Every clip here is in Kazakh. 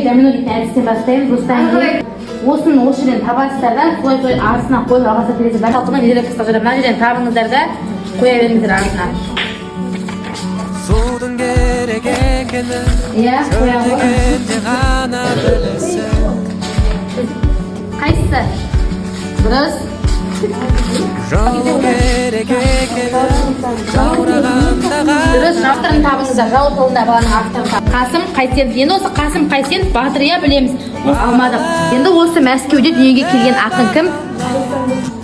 Домино дейтін әдістен бастаймыз. Осыдан кейін осының осы жерден табасыздар да, солай арасына қойып алғаса келесі бар. Қалпына недерек қысқа жүріп, мына жерден табыңыздар да, қоя беріңіздер арасына. Судың керек екені сөйлегенде ғана білесің. Қайсысы? Дұрыс. Жау керек екені жаурағанда Дұрыс, жауаптарын табыңыздар. Жау тылында баланың аттарын таб. Қасым Қайсенов. Енді осы Қасым Қайсенов батырия білеміз. Алмадық. Енді осы Мәскеуде дүниеге келген ақын кім?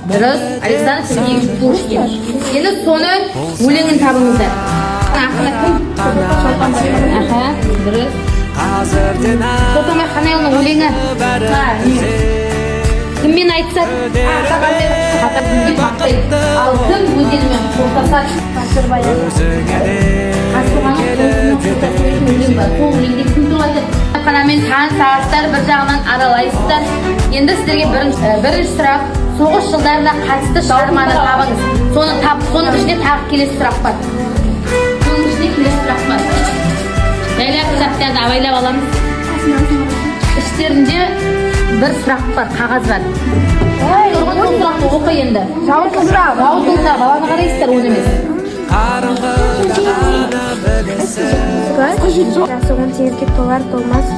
Дұрыс, Александр Сергеевич Пушкин. Енді соны өлеңін табыңыздар. Ақыны кім? Дұрыс. Шолпан Майханайұлының өлеңі. Кіммен айтысады? Ал кім өзенімен қоштасады? Қасырбайдан. Қасырбайдан қоштасатын өлең бар. Сол өлеңде кім туралы айтады? Қанамен танысасыздар, бір жағынан аралайсыздар. Енді сіздерге бірінші сұрақ, соғыс жылдарына қатысты шығарманы табыңыз. Соның ішінде тағы келесі сұрақ бар. Соның ішінде келесі сұрақ бар. Жайлап кітаптарды абайлап аламыз. Іштерінде бір сұрақ бар, қағаз бар. Сол сұрақты оқы енді. Жауытылса, баланы қарайсыздар, оны емес. Жасы 18-ге толар толмас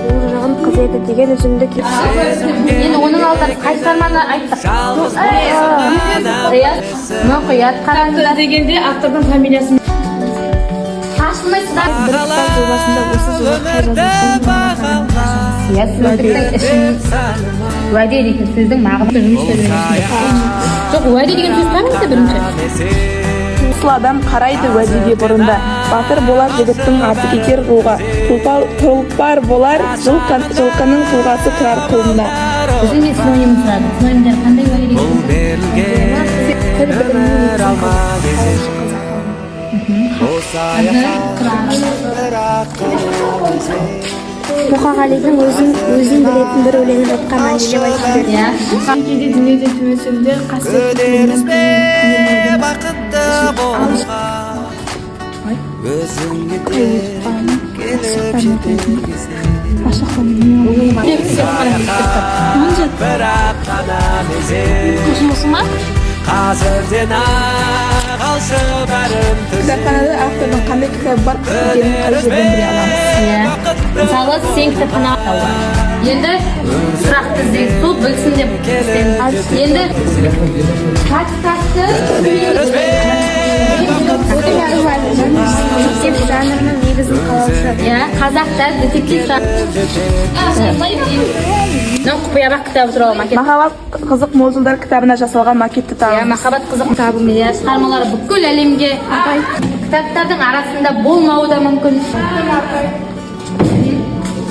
уылжығын қыз еді деген үзінді енді оның алдын қай шығарманы айттық? Мұқият қараңыздар дегенде автордың фамилиясын ашылмайсыздар. біріктан жобасында осы жылы қай жазылсын? Сөздіктің ішін уәде дейтін сөздің мағынасы жұмыс сөйлемесінде. Жоқ, уәде деген сөз табыңызда бірінші. Асыл адам қарайды уәдеге бұрында, батыр болар жігіттің аты кетер руға, тұлпар болар жылқының тұлғасы тұрар қолында. Біздің мен синонимін сұрадым. Синонимдер қандай уәде Мұқағалидың өзін білетін бір өлеңін жатқан айшы деп айтып берді. Кейде дүниеден түмесіңдер қасіретті бақытты болға өзіңе келіп жететін бірақ қана мезет қазірден алшы бәрін кітапханада автордың қандай кітабы бар екенін қай жерден біле аламыз? Мысалы, сен кітапхана атауы. Енді сұрақты іздейді, сол білсін деп істейміз. Енді Детектив жанрының негізін қалаушы. Қазақтар детектив құпия бақ кітабы туралы макет. Махаббат қызық мол жылдар кітабына жасалған макетті табыңыз. Махаббат қызық кітабы шығармалары бүкіл әлемге кітаптардың арасында болмауы да мүмкін.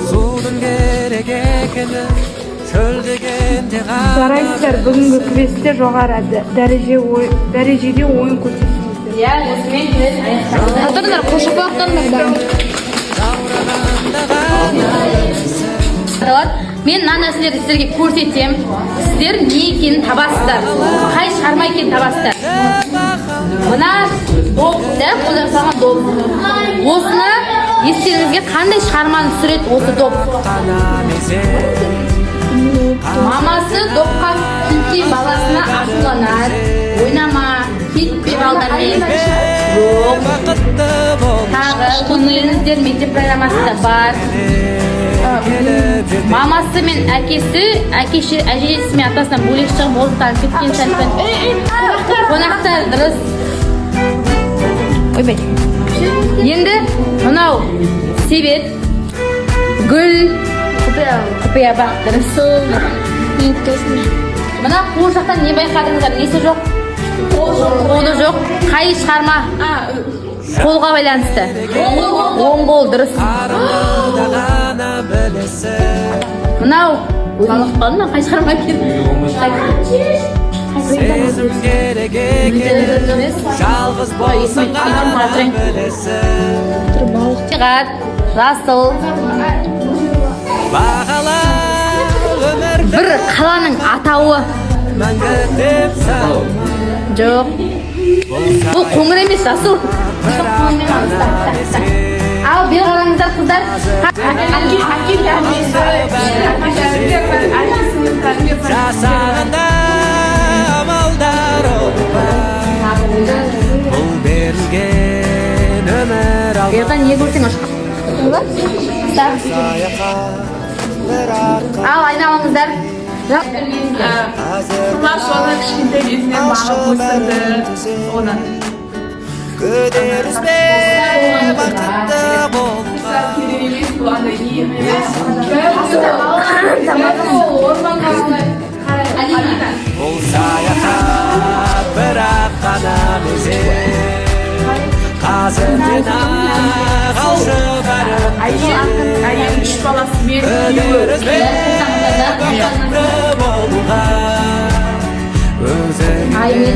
Судың керек екені шөл дегенде Жарайсыздар, бүгінгі күресте жоғары дәрежеде ойын көрсетіңіздер. Осымен күрес аяқталды. Қатырыңдар, қошып бақтарыңдар. Мен мына нәрселерді сіздерге көрсетем. Сіздер не екенін табасыздар. Қай шығарма екенін табасыздар. Мына доп, қолдан жасалған доп. Осыны естеріңізге қандай шығарманы түсіреді осы доп? Мамасы допқа кеткен баласына ашуланар. Ойнама, кетпе балдармен. Жоқ. Тағы көңіліңіздер мектеп программасында бар. Мамасы мен әкесі, әжесі мен атасынан бөлек шығып болыстан кеткен сәтпен. Қонақтар дұрыс. Ойбай. Енді мынау себет, гүл, құпия бақ дұрыс. Мына қол жақтан не байқадыңыздар? Несі жоқ? Қолы жоқ. Қай шығарма? Қолға байланысты. Оң қол дұрыс. Мынау ұлықпадың ба? Қай шығарма екен? Сезім керек екені жалғыз болсын ғана білесің. Шығат, жасыл. Бағала өмірді Бір қаланың атауы. мәңгі деп сау. Жоқ. Бұл қоңыр емес, жасыл. Ал бері қараңыздар қыздар. жасағанда амалдар олбар бұл берілген өмір Берда не көрсең ашқа. Ал айналыңыздар. Қызлар соны кішкентай кезінен бағып өсірді. Оны көдер үзбе бақытты болуға керек емес, бұл андай не емес. бұл саяхат бірақ қана мезет қазірден ақ алшы бәрін Әйел үш баласымен көдер үзбе бақытты болуға өзіңе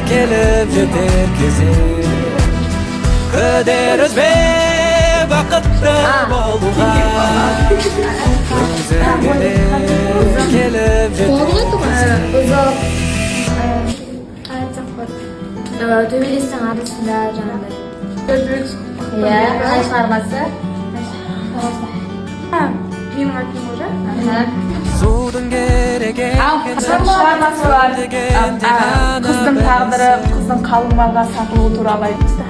келіп жетер кезек көдер үзбе бақытты болуға өзіңе келіп жетер төбелестің арасында жаңағыдай. Иә, қай шығармасы? Менің атым уже. судың керек Ал шығармасы бар. Қыздың тағдыры, қыздың қалың малға сатылуы туралы айтты.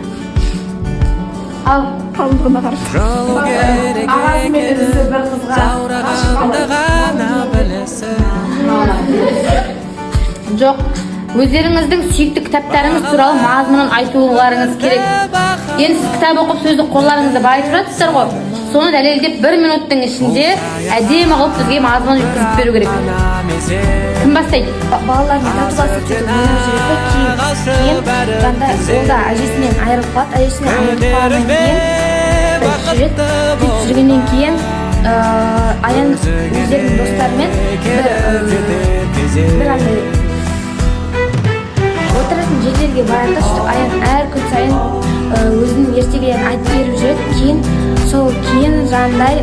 Ал Қалыңдығына қарап. жылу керек Ағасы мен інісі бір қызға жаурағанды ғана білесің жоқ. Өздеріңіздің сүйікті кітаптарыңыз туралы мазмұнын айтуларыңыз керек. Енді сіз кітап оқып сөзді қолдарыңызды байытып жатсыздар ғой. Соны дәлелдеп 1 минуттың ішінде әдемі қылып бізге мазмұн жеткізіп беру керек. Кім бастайды? Балалардың татуласып кетіп ойнап жүреді. Кейін жанда ол да әжесінен айырылып қалады. Әжесінен айырылып қалғаннан кейін жүреді. Жүргеннен кейін Аян өздерінің достарымен бір андай отыратын жерлерге барады. Аян әр күн сайын өзінің ертегілерін айтып беріп жүреді. Кейін жаңағыдай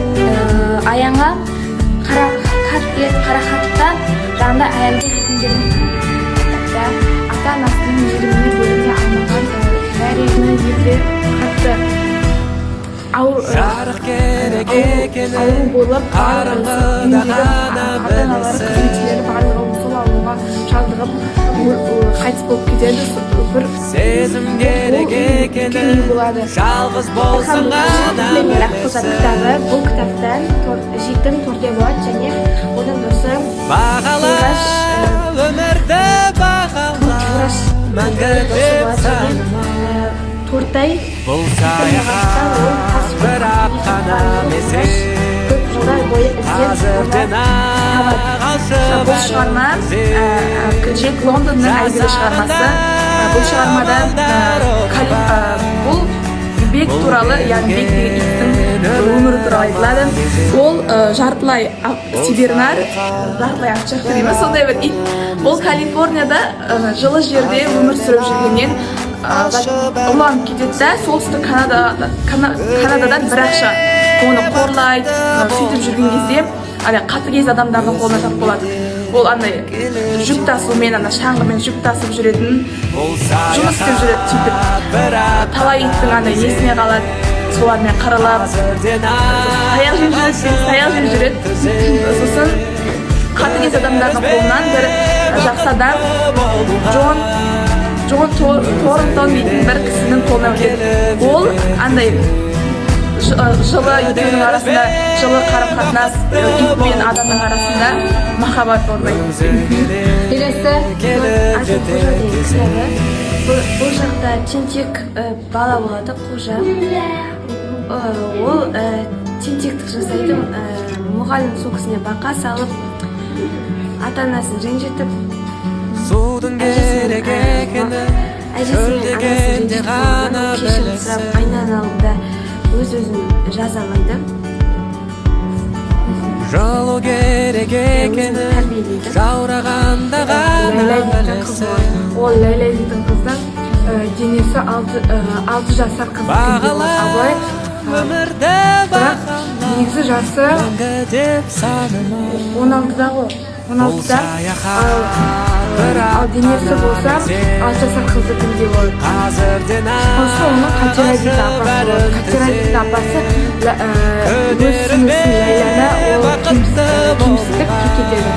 Аянға қара хатта жаңағыдай Аянды ата-анасының жеріне бөліне арналған бәріне екі хатты жарық керек екені ауру болып қараңғыда ғана білесің барлығы сол ауруға шалдығып қайтыс болып кетеді. Бір сезім керек екені жалғыз болсаң ғана білесің бұл кітаптан жетім торте болады және одан досы бағала өмірді бағала мәңгі деп санама тортай бұл саяхат бірақ қана мезет көп жылдар бойы қазірден ақ алшы бұл шығарма Джек Лондонның әйгілі шығармасы. Бұл шығармада бұл бек туралы, яғни бек деген иттің өмірі туралы айтылады. Ол жартылай сибирнар, жартылай акчах дейді ме, сондай бір ит. Ол Калифорнияда жылы жерде өмір сүріп жүргеннен ұрланып кетеді да, солтүстік Канададан бір ақша оны қорлайды, сөйтіп жүрген кезде қатыгез адамдардың қолына тап болады. Ол андай жүк тасумен, шаңғымен жүк тасып жүретін, жұмыс істеп жүреді, сөйтіп талай иттің несіне қалады, солармен қырылып, таяқ жеп жүреді. Сосын қатыгез адамдардың қолынан бір жақсы адам Джон Торнтон дейтін бір кісінің қолына өтеді. Ол андай жылы екеуінің арасында жылы қарым-қатынас, ит пен адамның арасында махаббат орнайды. Келесі. Бұл жақта тентек бала болады, қожа. Ол тентектік жасайды, мұғалім сол кісіне бақа салып, ата-анасын ренжітіп, судың керек екені шөлдегенде ғана білесің айнан алдында өз-өзін жазалайды. жылу керек екені жаурағанда ғана білесің Ол Ләйлә дейтін қыздың денесі 6 жасар қыз. бағала өмірді бағала негізі жасы мәңгі деп саныма 16-да ғой, 16-да. Ал денесі болса 6 жасар қыздыкін деп болады. қазірден Осы оның Қатира дейтін апасы болады. Қатира дейтін апасы өз сіңлісі Ләйләні ол кемсітіп кекетеді.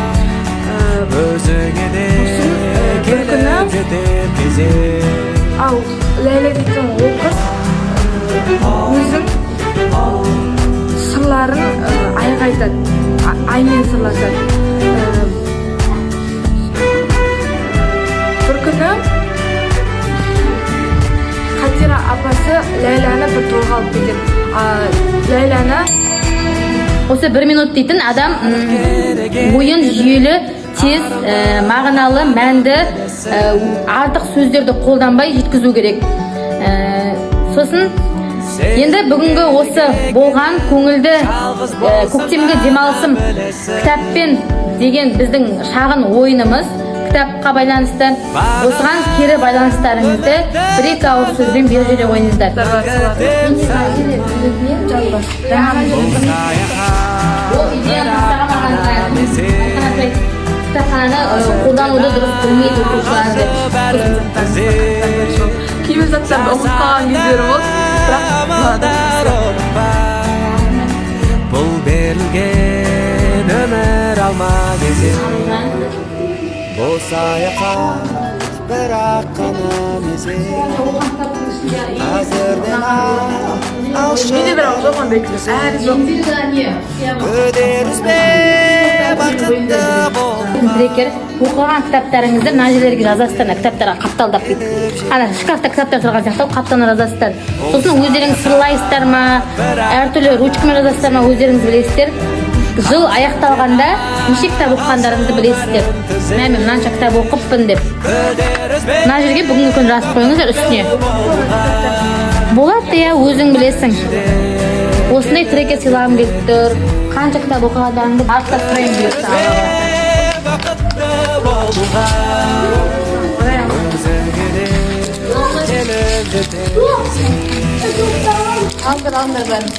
өзіңе де бір күні жетер кезек ал Ләйлә дейтін ол қыз өзің сырларын айға айтады, аймен сырласады. Бір күні Қатира апасы Ләйләні бір тойға алып кетеді. Ләйләні Осы 1 минут дейтін адам ойын жүйелі, тез, мағыналы, мәнді, артық сөздерді қолданбай жеткізу керек. Сосын енді бүгінгі осы болған көңілді көктемгі демалысым кітаппен деген біздің шағын ойынымыз кітапқа байланысты. Осыған кері байланыстарыңызды 1-2 ауыз сөзбен беріп жүре қойыңыздар. Ол идеяны кітапханада қолдануды дұрыс білмейді оқушыларды. кейбір заттарды ұмытып қалған кездері болды, бұл берілген өмір алма кезек бұл саяхат бірақ қана мезет қазірден менде бірақ жоқ ондай кітап, әлі жоқ. көдер үзбе бақытты бол Трекер оқыған кітаптарыңызды мына жерлерге жазасыздар, кітаптарға қапталдап бүйтіп. Ана шкафта кітаптар тұрған сияқты қаптана жазасыздар. Сосын өздеріңіз сырлайсыздар ма, әртүрлі ручкамен жазасыздар ма, өздеріңіз білесіздер. Жыл аяқталғанда неше кітап оқығандарыңызды білесіздер. Мен мынанша кітап оқыппын деп. Мына жерге бүгінгі күн жазып қойыңыздар үстіне. Болады иә, өзің білесің. Осындай трекер сыйлағым келіп тұр. Қанша кітап оқығандарыңды артта сұрайын бұйырса Аллаға. бақытты болуға өзіңе де келіп жетер Алдар бәрін.